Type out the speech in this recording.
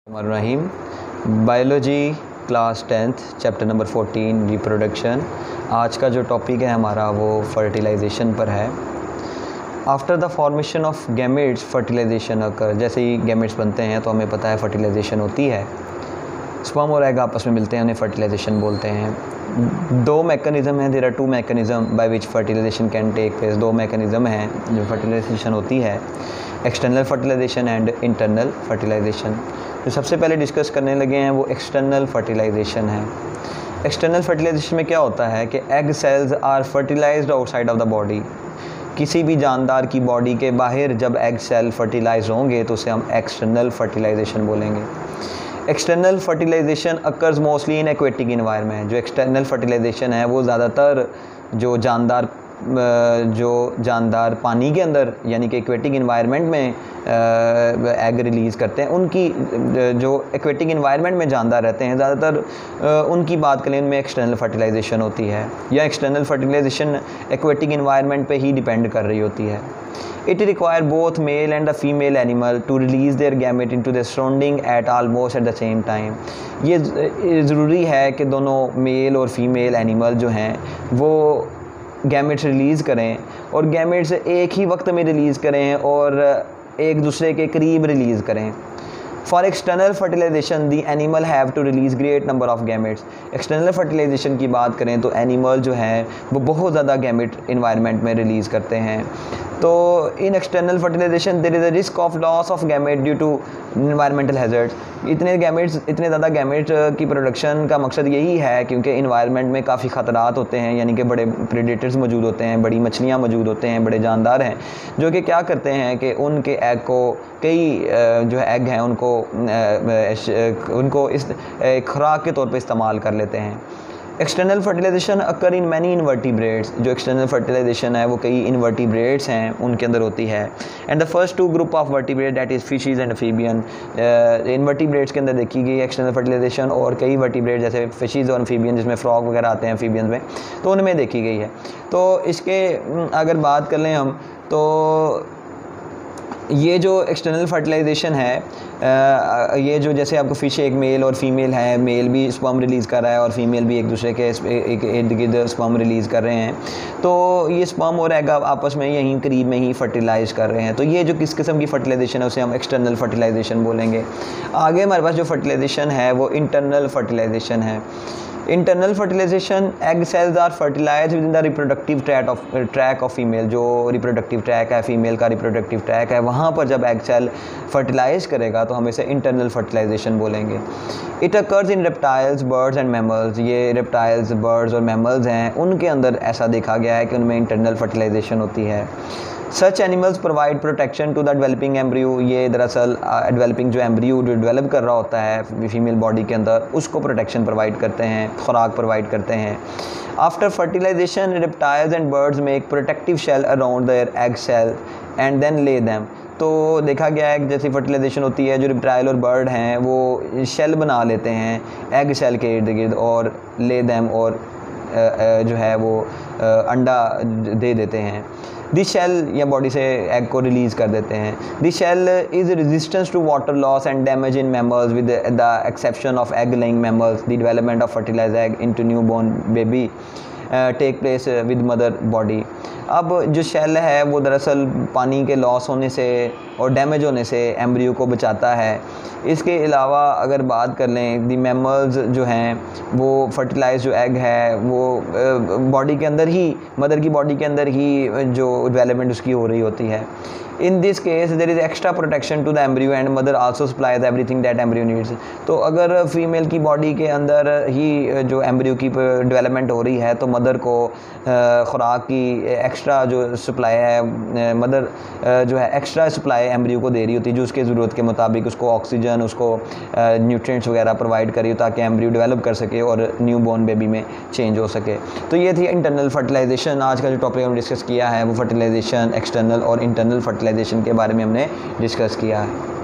रहीम biology class 10th chapter number 14 reproduction. आज का जो टॉपिक है हमारा वो फर्टिलाइजेशन पर है। After the formation of gametes fertilization occur, जैसे ही गैमेट्स बनते हैं तो हमें पता है फर्टिलाइजेशन होती है। स्पर्म और एग आपस में मिलते हैं, उन्हें फर्टिलाइजेशन बोलते हैं। दो मैकेनिज़्म हैं, there are two mechanism by which fertilization can take place. दो मैकेनिज़्म हैं जो फर्टिलाइजेशन होती है, external fertilization and internal fertilization. जो सबसे पहले डिस्कस करने लगे हैं वो एक्सटर्नल फर्टिलाइजेशन है। एक्सटर्नल फर्टिलाइजेशन में क्या होता है कि egg cells are fertilized outside of the body. किसी भी जानदार की बॉडी के बाहर जब एग सेल फर्टिलाइज होंगे तो उसे हम एक्सटर्नल फर्टिलाइजेशन बोलेंगे। External fertilization occurs mostly in aquatic environment. जो एक्सटर्नल फर्टिलाइजेशन है वो ज़्यादातर जो जानदार पानी के अंदर यानी कि एक्वेटिक इन्वायरमेंट में एग रिलीज़ करते हैं, उनकी जो एक्वेटिक इन्वायरमेंट में जानदार रहते हैं ज़्यादातर उनकी बात करें उनमें एक्सटर्नल फर्टिलाइजेशन होती है, या एक्सटर्नल फर्टिलाइजेशन एक्वेटिक इन्वायरमेंट पे ही डिपेंड कर रही होती है। It require both male and the female animal to release their gamete into the surrounding at almost at the same time। ये ज़रूरी है कि दोनों मेल और फीमेल एनिमल जो हैं वो गैमेट्स रिलीज़ करें और गैमेट्स एक ही वक्त में रिलीज़ करें और एक दूसरे के करीब रिलीज़ करें। For external fertilization the animal have to release great number of gametes. External fertilization की बात करें तो एनिमल जो हैं वो बहुत ज़्यादा गैमेट इन्वायरमेंट में रिलीज़ करते हैं। तो in external fertilization there is a risk of loss of gamete due to environmental hazards. इतने ज़्यादा गैमेट की प्रोडक्शन का मकसद यही है क्योंकि इन्वायरमेंट में काफ़ी ख़तरात होते हैं, यानी कि बड़े प्रेडेटर्स मौजूद होते हैं, बड़ी मछलियाँ मौजूद होते हैं, बड़े जानदार हैं जो कि क्या करते हैं कि उनके एग को कई जो एग हैं उनको इस खुराक के तौर पे इस्तेमाल कर लेते हैं। External fertilization occur in many invertebrates. जो एक्सटर्नल फर्टिलाइजेशन है वो कई इनवर्टिब्रेट्स हैं उनके अंदर होती है। And the first two group of vertebrate that is fishes and amphibian. Invertebrates के अंदर देखी गई एक्सटर्नल फर्टिलाइजेशन और कई वर्टिब्रेट जैसे फिशेस और एम्फीबियन जिसमें फ्रॉग वगैरह आते हैं एम्फीबियन में, तो उनमें देखी गई है। तो इसके अगर बात कर लें हम तो ये जो एक्सटर्नल फर्टिलाइजेशन है ये जो जैसे आपको फ़िश एक मेल और फीमेल है, मेल भी स्पर्म रिलीज़ कर रहा है और फीमेल भी एक दूसरे के इर्द गिर्द स्पर्म रिलीज़ कर रहे हैं, तो ये स्पर्म और एग आपस में यहीं करीब में ही फर्टिलाइज कर रहे हैं। तो ये जो किस किस्म की फर्टिलाइजेशन है उसे हम एक्सटर्नल फर्टिलाइजेशन बोलेंगे। आगे हमारे पास जो फर्टिलाइजेशन है वो इंटरनल फर्टिलाइजेशन है। Internal fertilization egg cells are fertilize within the reproductive tract of female. जो रिप्रोडक्टिव ट्रैक है फीमेल का रिप्रोडक्टिव ट्रैक है, वहाँ पर जब एग सेल फर्टिलाइज करेगा तो हम इसे इंटरनल फर्टिलाइजेशन बोलेंगे। It occurs in reptiles, birds and mammals. ये रेप्टाइल्स, बर्ड्स और मैमल्स हैं उनके अंदर ऐसा देखा गया है कि उनमें इंटरनल फर्टिलाइजेशन होती है। Such animals provide protection to the developing embryo. ये दरअसल डेवलपिंग जो एम्ब्रियो जो डेवलप कर रहा होता है फीमेल बॉडी के अंदर उसको प्रोटेक्शन प्रोवाइड करते हैं, खुराक प्रोवाइड करते हैं। After fertilization reptiles and birds make protective shell around their egg cell and then lay them. तो देखा गया है कि जैसी फर्टिलाइजेशन होती है जो रेप्टाइल और बर्ड हैं वो शेल बना लेते हैं एग सेल के इर्द गिर्द और ले देम और जो है वो अंडा दे देते हैं। दिस शेल या बॉडी से एग को रिलीज़ कर देते हैं। This shell is resistance to water loss and damage in mammals with the exception of egg laying mammals. The development of fertilized egg into new born baby take place with mother body. अब जो shell है वो दरअसल पानी के loss होने से और डैमेज होने से एम्ब्रियो को बचाता है। इसके अलावा अगर बात कर लें दी मैमल्स जो हैं वो फर्टिलाइज जो एग है वो बॉडी के अंदर ही मदर की बॉडी के अंदर ही जो डेवलपमेंट उसकी हो रही होती है। In this case there is extra protection to the embryo and mother also supplies everything that embryo needs. तो अगर फीमेल की बॉडी के अंदर ही जो एम्ब्रियो की डेवलपमेंट हो रही है तो मदर को खुराक की एक्स्ट्रा जो सप्लाई है मदर जो है एक्स्ट्रा सप्लाई एम्ब्रियो को दे रही होती है जो उसके ज़रूरत के मुताबिक उसको ऑक्सीजन उसको न्यूट्रिएंट्स वगैरह प्रोवाइड करी ताकि एम्ब्रियो डेवलप कर सके और न्यू बॉर्न बेबी में चेंज हो सके। तो ये थी इंटरनल फर्टिलाइजेशन। आज का जो टॉपिक हमने डिस्कस किया है वो फर्टिलाइजेशन एक्सटर्नल और इंटरनल फर्टिलाइजेशन के बारे में हमने डिस्कस किया है।